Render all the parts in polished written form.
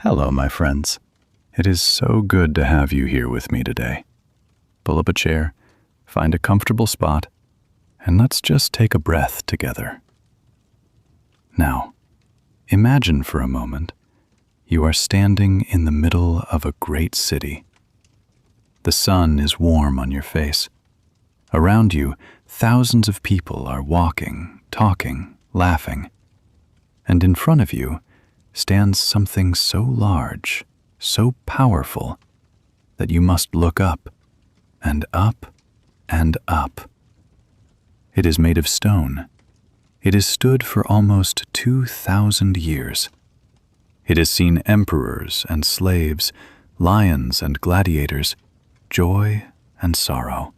Hello, my friends. It is so good to have you here with me today. Pull up a chair, find a comfortable spot, and let's just take a breath together. Now, imagine for a moment you are standing in the middle of a great city. The sun is warm on your face. Around you, thousands of people are walking, talking, laughing. And in front of you stands something so large, so powerful, that you must look up and up and up. It is made of stone. It has stood for almost 2,000 years. It has seen emperors and slaves, lions and gladiators, joy and sorrow.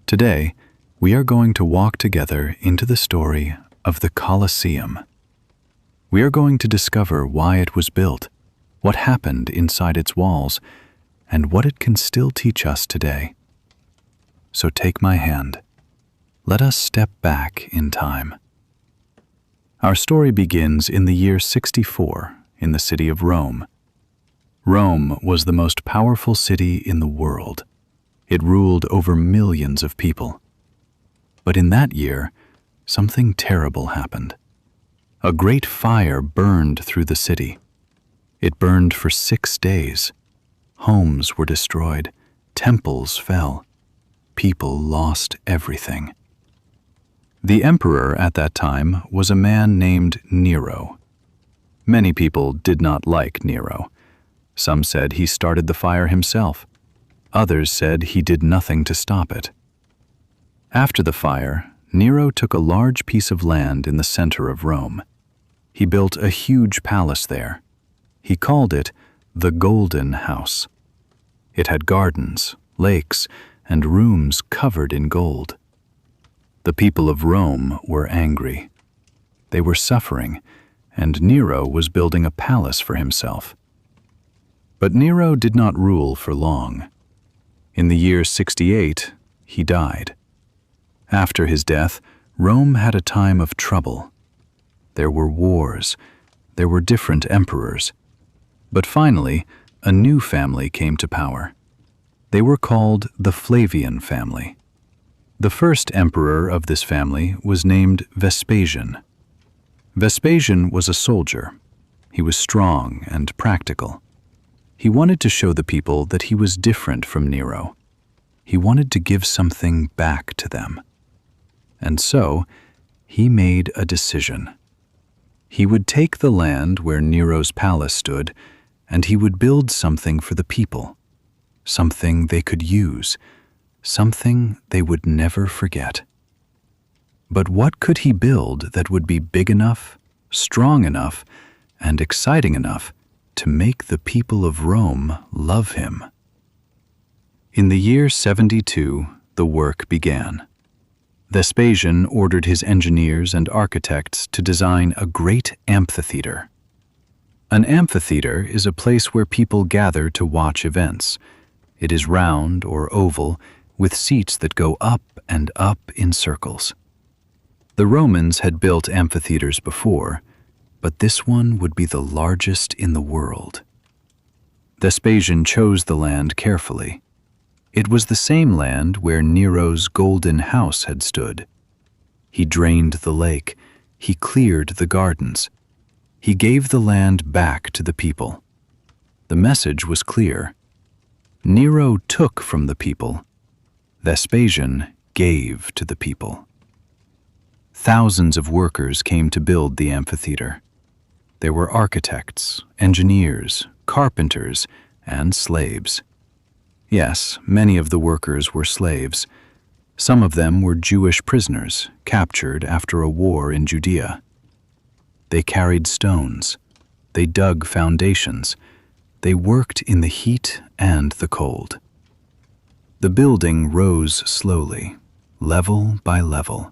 Today, we are going to walk together into the story of the Colosseum. We are going to discover why it was built, what happened inside its walls, and what it can still teach us today. So take my hand. Let us step back in time. Our story begins in the year 64 in the city of Rome. Rome was the most powerful city in the world. It ruled over millions of people. But in that year, something terrible happened. A great fire burned through the city. It burned for 6 days. Homes were destroyed. Temples fell. People lost everything. The emperor at that time was a man named Nero. Many people did not like Nero. Some said he started the fire himself. Others said he did nothing to stop it. After the fire, Nero took a large piece of land in the center of Rome. He built a huge palace there. He called it the Golden House. It had gardens, lakes, and rooms covered in gold. The people of Rome were angry. They were suffering, and Nero was building a palace for himself. But Nero did not rule for long. In the year 68, he died. After his death, Rome had a time of trouble. There were wars. There were different emperors. But finally, a new family came to power. They were called the Flavian family. The first emperor of this family was named Vespasian. Vespasian was a soldier. He was strong and practical. He wanted to show the people that he was different from Nero. He wanted to give something back to them. And so, he made a decision. He would take the land where Nero's palace stood, and he would build something for the people, something they could use, something they would never forget. But what could he build that would be big enough, strong enough, and exciting enough to make the people of Rome love him? In the year 72, the work began. Vespasian ordered his engineers and architects to design a great amphitheater. An amphitheater is a place where people gather to watch events. It is round or oval, with seats that go up and up in circles. The Romans had built amphitheaters before, but this one would be the largest in the world. Vespasian chose the land carefully. It was the same land where Nero's golden house had stood. He drained the lake. He cleared the gardens. He gave the land back to the people. The message was clear. Nero took from the people. Vespasian gave to the people. Thousands of workers came to build the amphitheater. There were architects, engineers, carpenters, and slaves. Yes, many of the workers were slaves. Some of them were Jewish prisoners captured after a war in Judea. They carried stones. They dug foundations. They worked in the heat and the cold. The building rose slowly, level by level.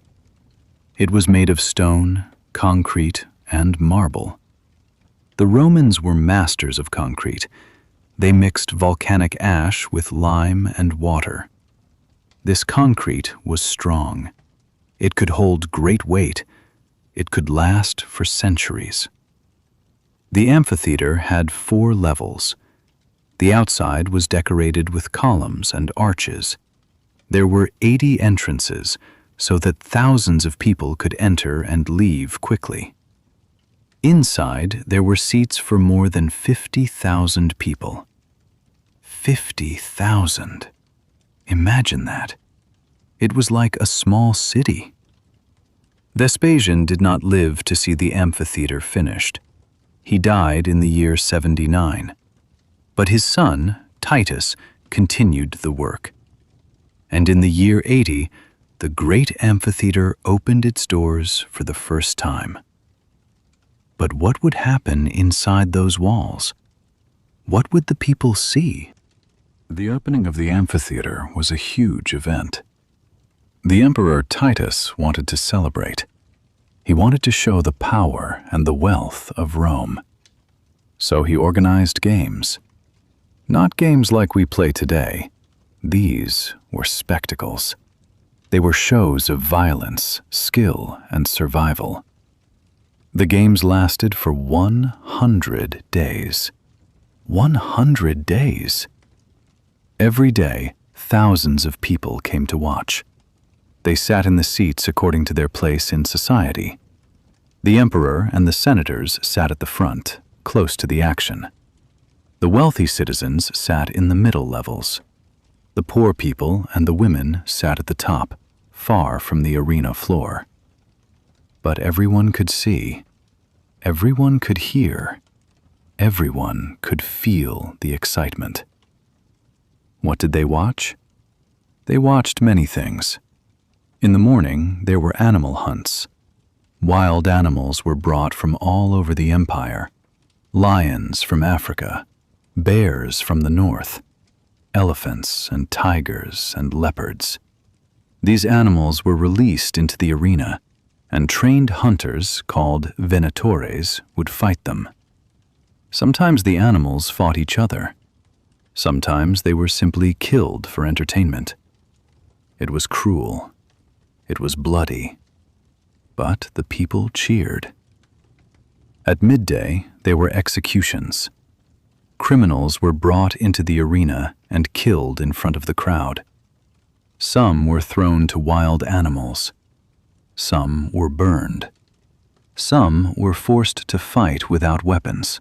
It was made of stone, concrete, and marble. The Romans were masters of concrete. They mixed volcanic ash with lime and water. This concrete was strong. It could hold great weight. It could last for centuries. The amphitheater had 4 levels. The outside was decorated with columns and arches. There were 80 entrances, so that thousands of people could enter and leave quickly. Inside, there were seats for more than 50,000 people. 50,000. Imagine that. It was like a small city. Vespasian did not live to see the amphitheater finished. He died in the year 79. But his son, Titus, continued the work. And in the year 80, the great amphitheater opened its doors for the first time. But what would happen inside those walls? What would the people see? The opening of the amphitheater was a huge event. The Emperor Titus wanted to celebrate. He wanted to show the power and the wealth of Rome. So he organized games. Not games like we play today. These were spectacles. They were shows of violence, skill, and survival. The games lasted for 100 days. 100 days! Every day, thousands of people came to watch. They sat in the seats according to their place in society. The emperor and the senators sat at the front, close to the action. The wealthy citizens sat in the middle levels. The poor people and the women sat at the top, far from the arena floor. But everyone could see, everyone could hear, everyone could feel the excitement. What did they watch? They watched many things. In the morning, there were animal hunts. Wild animals were brought from all over the empire. Lions from Africa, bears from the north, elephants and tigers and leopards. These animals were released into the arena, and trained hunters called venatores would fight them. Sometimes the animals fought each other. Sometimes they were simply killed for entertainment. It was cruel. It was bloody. But the people cheered. At midday, there were executions. Criminals were brought into the arena and killed in front of the crowd. Some were thrown to wild animals. Some were burned. Some were forced to fight without weapons.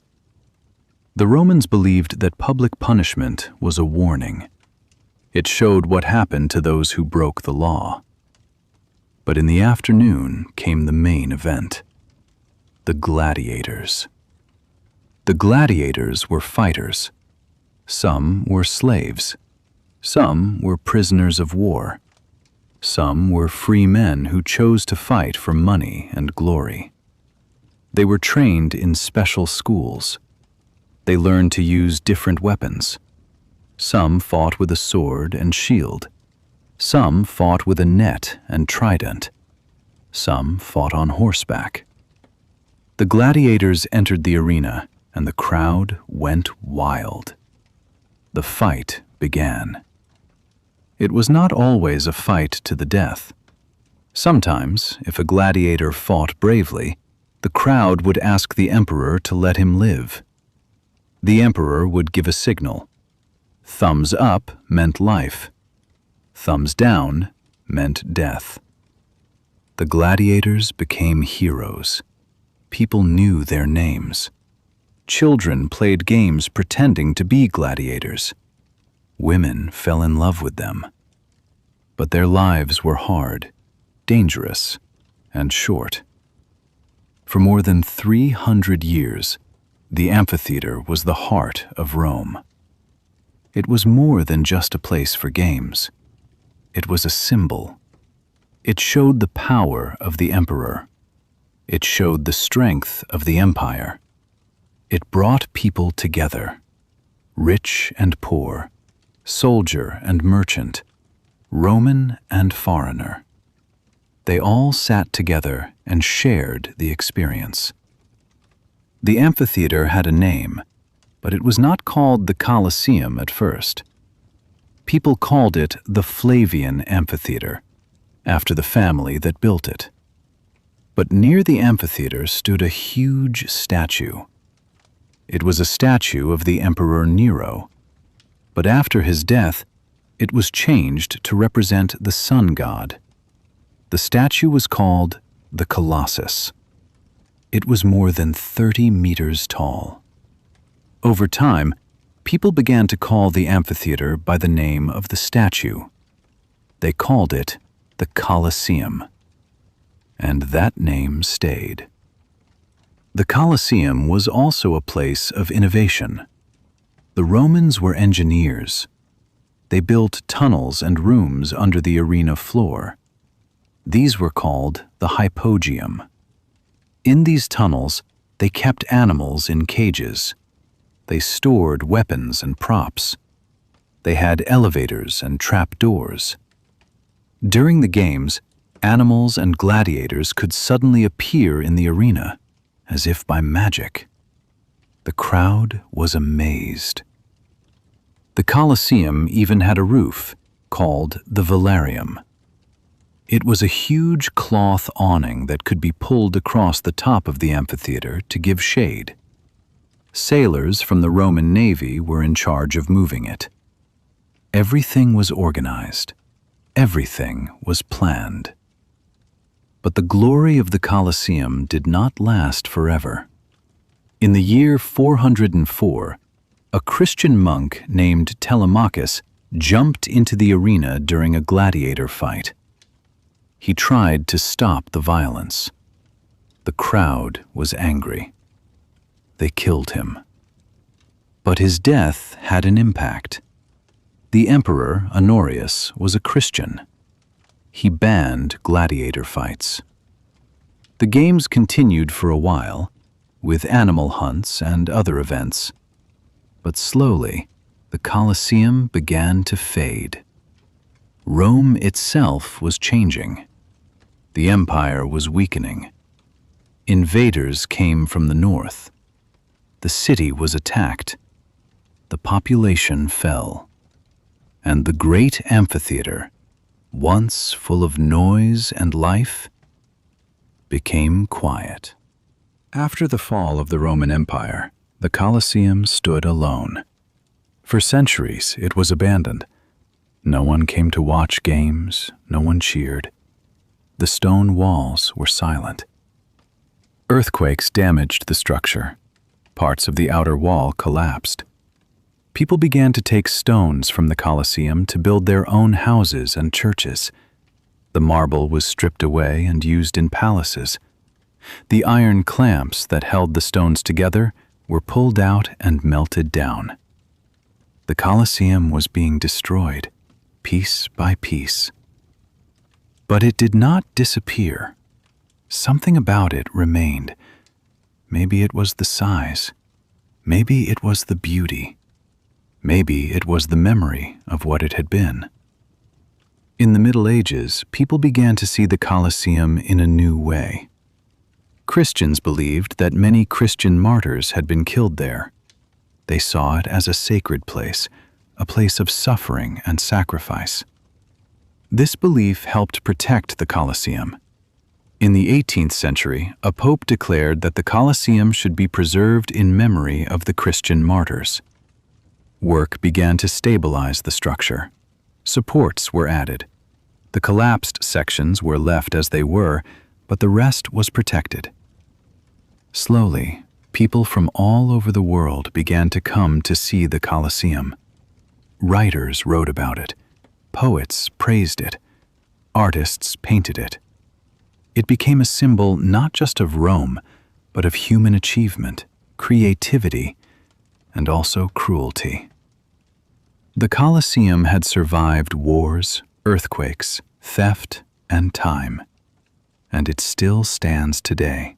The Romans believed that public punishment was a warning. It showed what happened to those who broke the law. But in the afternoon came the main event: the gladiators. The gladiators were fighters. Some were slaves. Some were prisoners of war. Some were free men who chose to fight for money and glory. They were trained in special schools. They learned to use different weapons. Some fought with a sword and shield. Some fought with a net and trident. Some fought on horseback. The gladiators entered the arena, and the crowd went wild. The fight began. It was not always a fight to the death. Sometimes, if a gladiator fought bravely, the crowd would ask the emperor to let him live. The emperor would give a signal. Thumbs up meant life. Thumbs down meant death. The gladiators became heroes. People knew their names. Children played games pretending to be gladiators. Women fell in love with them. But their lives were hard, dangerous, and short. For more than 300 years, the amphitheater was the heart of Rome. It was more than just a place for games. It was a symbol. It showed the power of the emperor. It showed the strength of the empire. It brought people together, rich and poor, soldier and merchant, Roman and foreigner. They all sat together and shared the experience. The amphitheater had a name, but it was not called the Colosseum at first. People called it the Flavian Amphitheater, after the family that built it. But near the amphitheater stood a huge statue. It was a statue of the Emperor Nero, but after his death, it was changed to represent the sun god. The statue was called the Colossus. It was more than 30 meters tall. Over time, people began to call the amphitheater by the name of the statue. They called it the Colosseum, and that name stayed. The Colosseum was also a place of innovation. The Romans were engineers. They built tunnels and rooms under the arena floor. These were called the hypogeum. In these tunnels, they kept animals in cages. They stored weapons and props. They had elevators and trapdoors. During the games, animals and gladiators could suddenly appear in the arena, as if by magic. The crowd was amazed. The Colosseum even had a roof, called the velarium. It was a huge cloth awning that could be pulled across the top of the amphitheater to give shade. Sailors from the Roman Navy were in charge of moving it. Everything was organized. Everything was planned. But the glory of the Colosseum did not last forever. In the year 404, a Christian monk named Telemachus jumped into the arena during a gladiator fight. He tried to stop the violence. The crowd was angry. They killed him. But his death had an impact. The Emperor Honorius was a Christian. He banned gladiator fights. The games continued for a while, with animal hunts and other events. But slowly, the Colosseum began to fade. Rome itself was changing. The empire was weakening. Invaders came from the north. The city was attacked. The population fell. And the great amphitheater, once full of noise and life, became quiet. After the fall of the Roman Empire, the Colosseum stood alone. For centuries, it was abandoned. No one came to watch games, no one cheered. The stone walls were silent. Earthquakes damaged the structure. Parts of the outer wall collapsed. People began to take stones from the Colosseum to build their own houses and churches. The marble was stripped away and used in palaces. The iron clamps that held the stones together were pulled out and melted down. The Colosseum was being destroyed, piece by piece. But it did not disappear. Something about it remained. Maybe it was the size. Maybe it was the beauty. Maybe it was the memory of what it had been. In the Middle Ages, people began to see the Colosseum in a new way. Christians believed that many Christian martyrs had been killed there. They saw it as a sacred place, a place of suffering and sacrifice. This belief helped protect the Colosseum. In the 18th century, a pope declared that the Colosseum should be preserved in memory of the Christian martyrs. Work began to stabilize the structure. Supports were added. The collapsed sections were left as they were, but the rest was protected. Slowly, people from all over the world began to come to see the Colosseum. Writers wrote about it. Poets praised it. Artists painted it. It became a symbol not just of Rome, but of human achievement, creativity, and also cruelty. The Colosseum had survived wars, earthquakes, theft, and time, and it still stands today.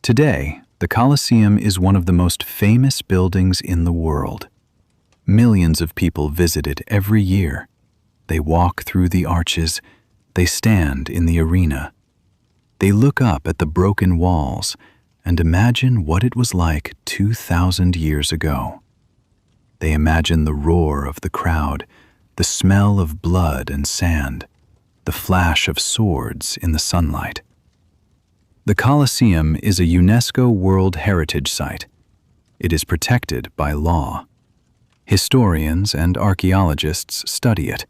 Today, the Colosseum is one of the most famous buildings in the world. Millions of people visit it every year. They walk through the arches. They stand in the arena. They look up at the broken walls and imagine what it was like 2,000 years ago. They imagine the roar of the crowd, the smell of blood and sand, the flash of swords in the sunlight. The Colosseum is a UNESCO World Heritage Site. It is protected by law. Historians and archaeologists study it.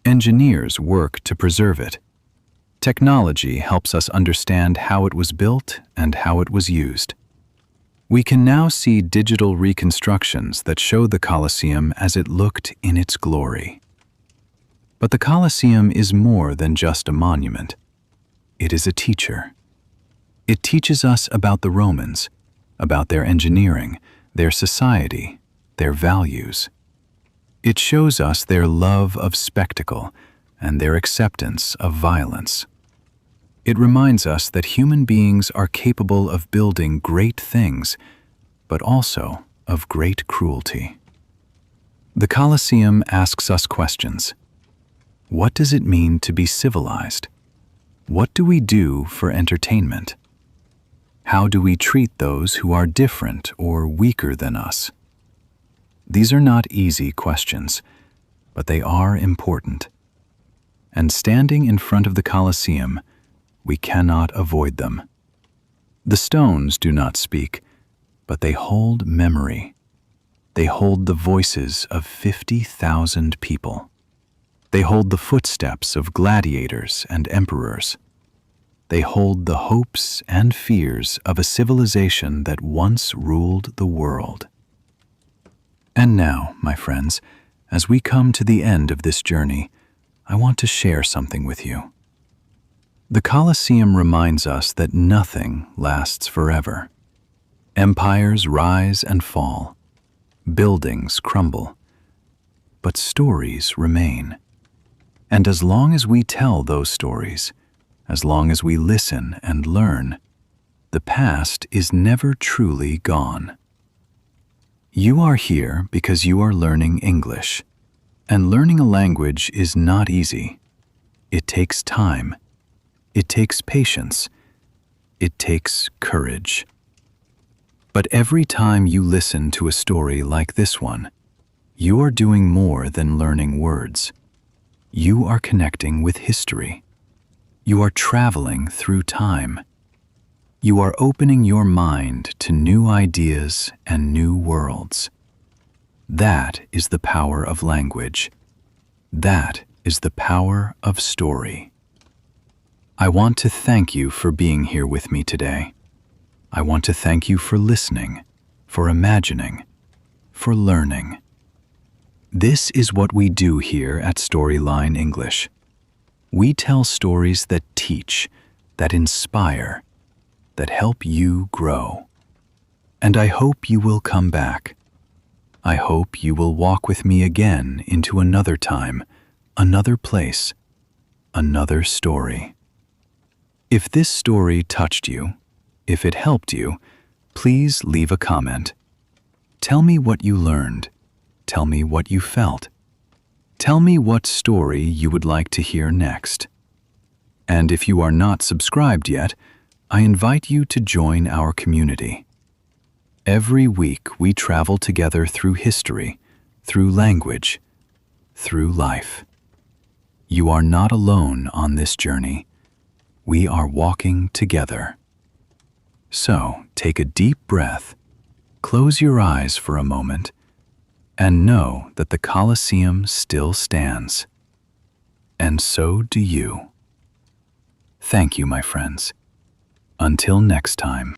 Engineers work to preserve it. Technology helps us understand how it was built and how it was used. We can now see digital reconstructions that show the Colosseum as it looked in its glory. But the Colosseum is more than just a monument. It is a teacher. It teaches us about the Romans, about their engineering, their society, their values. It shows us their love of spectacle and their acceptance of violence. It reminds us that human beings are capable of building great things, but also of great cruelty. The Colosseum asks us questions. What does it mean to be civilized? What do we do for entertainment? How do we treat those who are different or weaker than us? These are not easy questions, but they are important. And standing in front of the Colosseum, we cannot avoid them. The stones do not speak, but they hold memory. They hold the voices of 50,000 people. They hold the footsteps of gladiators and emperors. They hold the hopes and fears of a civilization that once ruled the world. And now, my friends, as we come to the end of this journey, I want to share something with you. The Colosseum reminds us that nothing lasts forever. Empires rise and fall. Buildings crumble. But stories remain. And as long as we tell those stories, as long as we listen and learn, the past is never truly gone. You are here because you are learning English. And learning a language is not easy. It takes time. It takes patience. It takes courage. But every time you listen to a story like this one, you are doing more than learning words. You are connecting with history. You are traveling through time. You are opening your mind to new ideas and new worlds. That is the power of language. That is the power of story. I want to thank you for being here with me today. I want to thank you for listening, for imagining, for learning. This is what we do here at Storyline English. We tell stories that teach, that inspire, that help you grow. And I hope you will come back. I hope you will walk with me again into another time, another place, another story. If this story touched you, if it helped you, please leave a comment. Tell me what you learned. Tell me what you felt. Tell me what story you would like to hear next. And if you are not subscribed yet, I invite you to join our community. Every week we travel together through history, through language, through life. You are not alone on this journey. We are walking together. So take a deep breath, close your eyes for a moment, and know that the Colosseum still stands. And so do you. Thank you, my friends. Until next time.